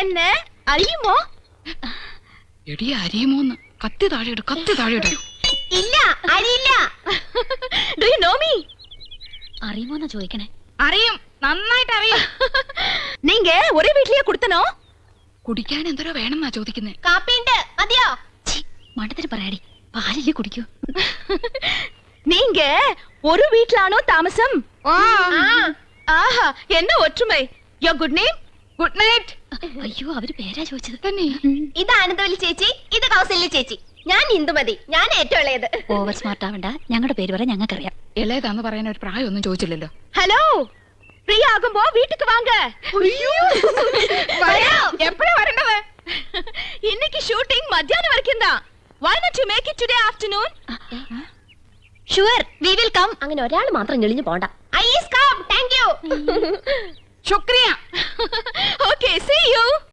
എന്നെ അറിയുമോ? എടി അറിയുമോന്ന്? കത്തി താഴെയിടും, കത്തി താഴെയിടും. ഇല്ല, അറിയില്ല. Do you know me? അറിയുമോന്നാ ചോദിക്കണേ. അറിയും, നന്നായിട്ട് അറിയും. നീങ്ക ഒരേ വീട്ടിലേ കൊടുത്തനോ? കുടിക്കാൻ എന്തോരോ വേണമെന്നാ ചോദിക്കുന്നേ. കാപ്പിണ്ട്, മതിയോ? മണ്ടത്തിന് പറയാടി, പാലല്ലേ കുടിക്കൂ. നീങ്ക ഒരു വീട്ടിലാണോ താമസം? ആഹാ, എന്ന ഒற்றுമൈ. യോ ഗുഡ് നെയിം? Good night. അയ്യോ, അവര് പേരാ ചോദിച്ചത്. തന്നെ. ഇത് ആനന്ദവല്ലി ചേച്ചി, ഇത് കൗസല്യ ചേച്ചി. ഞാൻ ഇന്ദുമതി, ഞാൻ ഏറ്റവും ഇളയത്. ഓവർ സ്മാർട്ട് ആവണ്ട, ഞങ്ങളുടെ പേര് പറയാൻ ഞങ്ങൾക്കറിയാം. ഇളയതാന്ന് പറയാൻ ഒരു പ്രായമൊന്നും ചോദിച്ചില്ലല്ലോ. ഹലോ, ഫ്രീ ആകുമ്പോ വീട്ടുക്ക് വാങ്ക. എപ്പോഴാ വരേണ്ടത്? ഇന്നേക്ക് ഷൂട്ടിംഗ് മധ്യാഹ്നം വരയ്ക്കും. Why not you make it today afternoon? Sure, we will come. അങ്ങനെ ഒരാൾ മാത്രം ഞെളിഞ്ഞു പോണ്ട. I is come, thank you. ശുക്രിയ. Okay, see you.